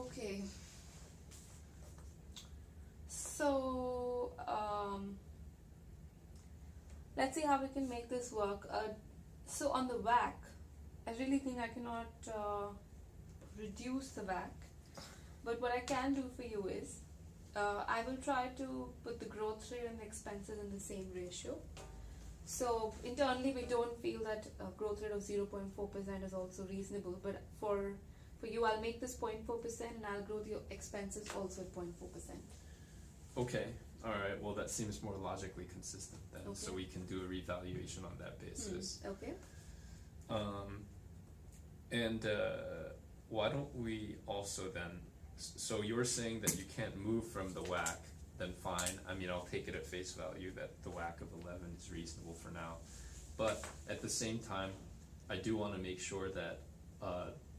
Okay. So, let's see how we can make this work. So on the WAC, I really think I cannot reduce the WAC. But what I can do for you is, I will try to put the growth rate and the expenses in the same ratio. So internally, we don't feel that a growth rate of 0.4% is also reasonable. But for you, I'll make this 0.4% and I'll grow the expenses also at 0.4%. Okay, alright, well that seems more logically consistent then, so Okay. we can do a revaluation on that basis. Okay. And why don't we also then, so you're saying that you can't move from the WAC, then fine, I mean, I'll take it at face value that the WAC of 11 is reasonable for now. But at the same time, I do wanna make sure that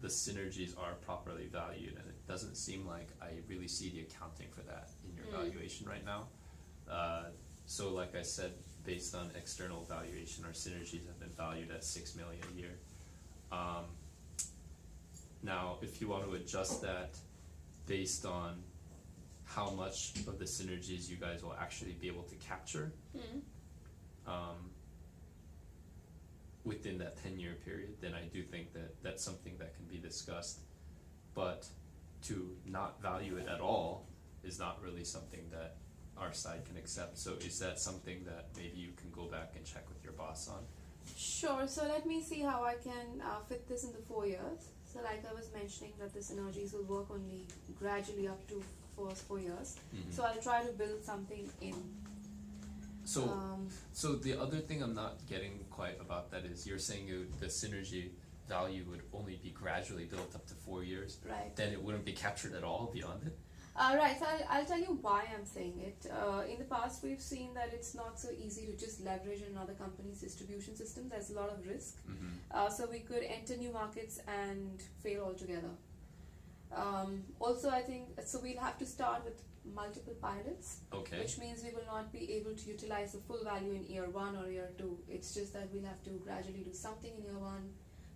the synergies are properly valued, and it doesn't seem like I really see the accounting for that in your valuation right now. So like I said, based on external valuation, our synergies have been valued at 6 million a year. Now, if you want to adjust that based on how much of the synergies you guys will actually be able to capture, within that 10-year period, then I do think that that's something that can be discussed. But to not value it at all is not really something that our side can accept. So is that something that maybe you can go back and check with your boss on? Sure. So let me see how I can fit this in the 4 years. So like I was mentioning that the synergies will work only gradually up to first 4 years. So I'll try to build something in. So the other thing I'm not getting quite about that is you're saying the synergy value would only be gradually built up to 4 years. Right. Then it wouldn't be captured at all beyond it? Right, so I'll tell you why I'm saying it. In the past, we've seen that it's not so easy to just leverage another company's distribution system. There's a lot of risk. So we could enter new markets and fail altogether. Also, I think, so we'll have to start with multiple pilots, Okay. which means we will not be able to utilize the full value in year 1 or year 2. It's just that we'll have to gradually do something in year 1,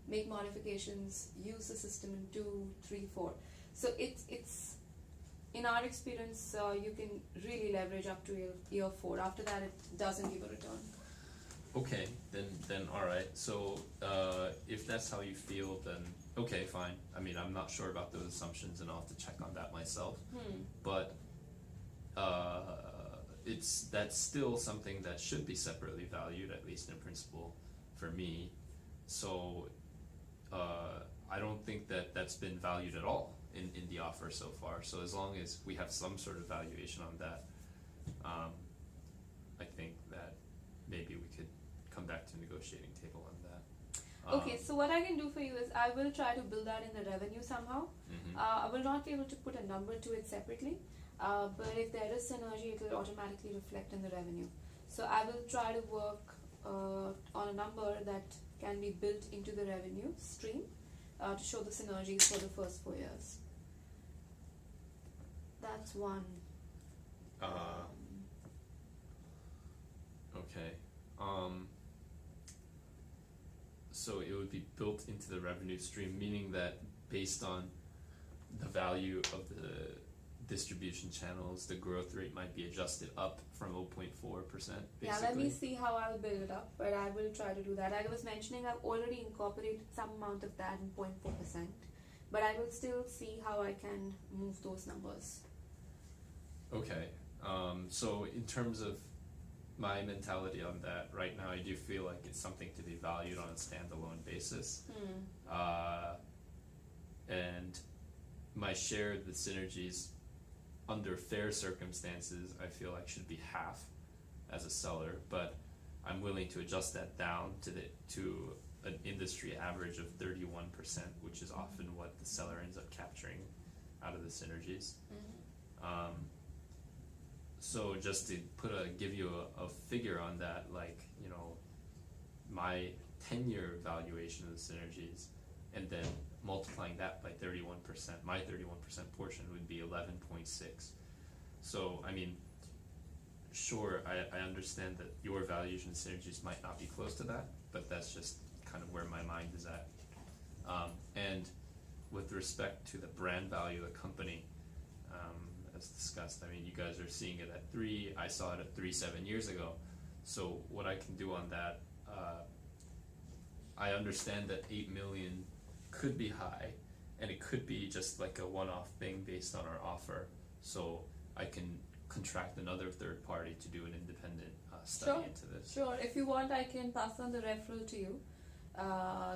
make modifications, use the system in 2, 3, 4. So it's in our experience, you can really leverage up to year 4. After that, it doesn't give a return. Okay, then alright, so if that's how you feel, then okay, fine. I mean, I'm not sure about those assumptions and I'll have to check on that myself. But that's still something that should be separately valued, at least in principle, for me. So I don't think that that's been valued at all in the offer so far. So as long as we have some sort of valuation on that, I think that maybe we could come back to negotiating table on that. Okay, so what I can do for you is I will try to build that in the revenue somehow. I will not be able to put a number to it separately, but if there is synergy, it will automatically reflect in the revenue. So I will try to work on a number that can be built into the revenue stream to show the synergies for the first 4 years. That's one. Okay. So it would be built into the revenue stream, meaning that based on the value of the distribution channels, the growth rate might be adjusted up from 0.4%, basically. Yeah, let me see how I'll build it up, but I will try to do that. I was mentioning I've already incorporated some amount of that in 0.4%, but I will still see how I can move those numbers. Okay, so in terms of my mentality on that, right now I do feel like it's something to be valued on a standalone basis. And my share of the synergies under fair circumstances, I feel like should be half as a seller, but I'm willing to adjust that down to an industry average of 31%, which is often what the seller ends up capturing out of the synergies. So just to give you a figure on that, like, you know, my 10-year valuation of the synergies, and then multiplying that by 31%, my 31% portion would be 11.6. So, I mean, sure, I understand that your valuation of synergies might not be close to that, but that's just kind of where my mind is at. And with respect to the brand value of the company, as discussed, I mean, you guys are seeing it at 3, I saw it at 3 7 years ago. So what I can do on that, I understand that 8 million could be high, and it could be just like a one-off thing based on our offer. So I can contract another third party to do an independent study Sure. into this. Sure, if you want, I can pass on the referral to you.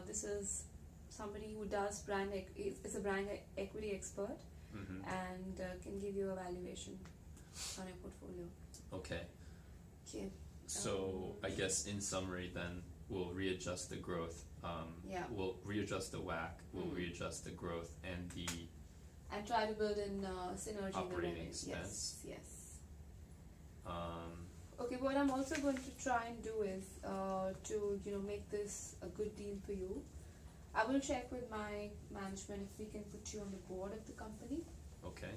This is somebody who does is a brand equity expert, Mm-hmm. and can give you a valuation on your portfolio. Okay. Okay. So I guess in summary then, we'll readjust the growth, Yeah. we'll readjust the WACC, we'll Mm. readjust the growth and the, And try to build in synergy in the Operating revenue. expense. Yes, yes. um, Okay, what I'm also going to try and do is to make this a good deal for you. I will check with my management if we can put you on the board of the company okay.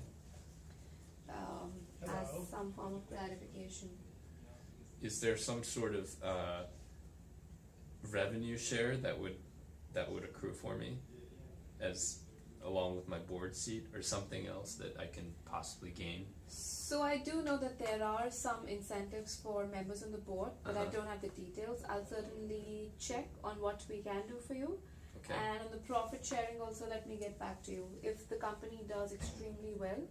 as some form of gratification. Is there some sort of revenue share that would accrue for me as along with my board seat, or something else that I can possibly gain? So I do know that there are some incentives for members on the board, but I Uh-huh. don't have the details. I'll certainly check on what we can do for you. Okay. And on the profit sharing also, let me get back to you. If the company does extremely well,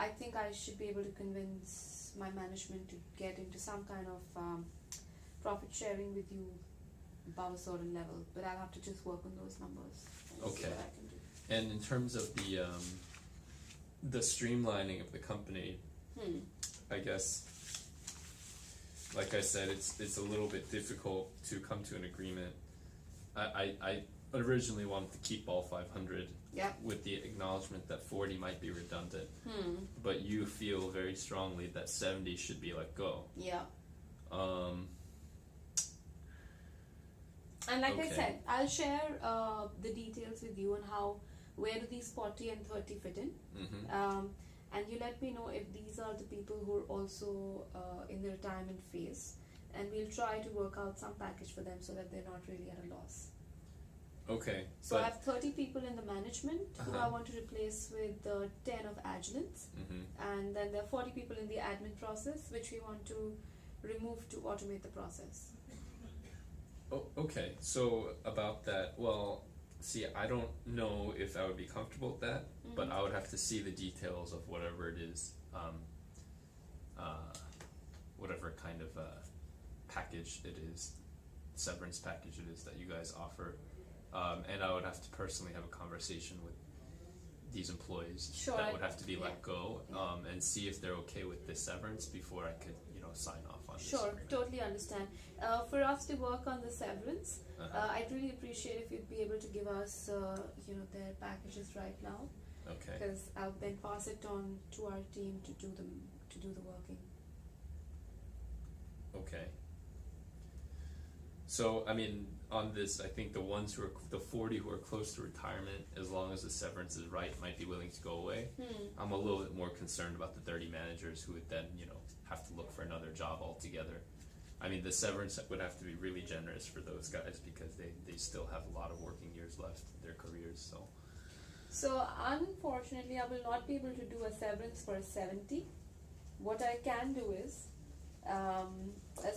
I think I should be able to convince my management to get into some kind of profit sharing with you above a certain level. But I'll have to just work on those numbers and see Okay. what I can do. And in terms of the streamlining of the company, I guess, like I said, it's a little bit difficult to come to an agreement. I originally wanted to keep all 500 Yeah. with the acknowledgement that 40 might be redundant, Hmm. but you feel very strongly that 70 should be let go. Yeah. Um, And like I Okay. said, I'll share the details with you on where do these 40 and 30 fit in. mhm. And you let me know if these are the people who are also in the retirement phase, and we'll try to work out some package for them so that they're not really at a loss. Okay, So I but have 30 people in the management who I Uh-huh. want to replace with 10 of Agilents, mhm. and then there are 40 people in the admin process which we want to remove to automate the process. Oh, okay, so about that, well, see, I don't know if I would be comfortable with that, but Mhm. I would have to see the details of whatever it is, whatever kind of package it is, severance package it is that you guys offer. And I would have to personally have a conversation with these employees Sure, that would have to be yeah. let go, Yeah. and see if they're okay with this severance before I could, sign off on this Sure, agreement. totally understand. For us to work on the severance, Uh-huh. I'd really appreciate if you'd be able to give us, their packages right now, Okay. because I'll then pass it on to our team to do the working. Okay. So, I mean, on this, I think the 40 who are close to retirement, as long as the severance is right, might be willing to go away. I'm a little bit more concerned about the 30 managers who would then, have to look for another job altogether. I mean, the severance would have to be really generous for those guys because they still have a lot of working years left in their careers, so. So unfortunately, I will not be able to do a severance for a 70. What I can do is,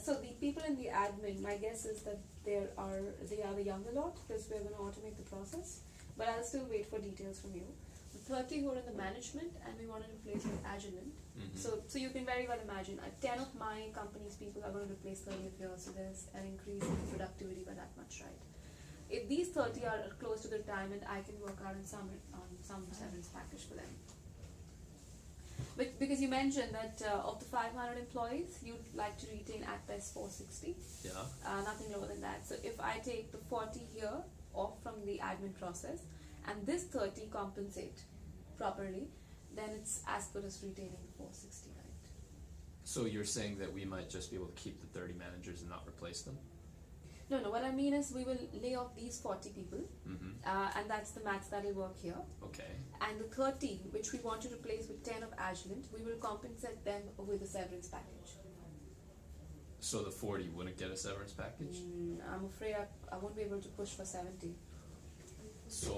so the people in the admin, my guess is that they are the younger lot because we're going to automate the process. But I'll still wait for details from you. The 30 who are in the management, and we want to replace with Agilent. Mhm. So you can very well imagine, 10 of my company's people are going to replace 30 of yours, so there's an increase in productivity by that much, right? If these 30 are close to the retirement, I can work out on some severance package for them. But because you mentioned that of the 500 employees, you'd like to retain at best 460, Yeah. nothing lower than that. So if I take the 40 here off from the admin process, and this 30 compensate properly, then it's as good as retaining 460, right? So you're saying that we might just be able to keep the 30 managers and not replace them? No, what I mean is we will lay off these 40 people, Mm-hmm. and that's the max that will work here. Okay. And the 30, which we want to replace with 10 of Agilent, we will compensate them with a severance package. So the 40 wouldn't get a severance package? I'm afraid I won't be able to push for 70. So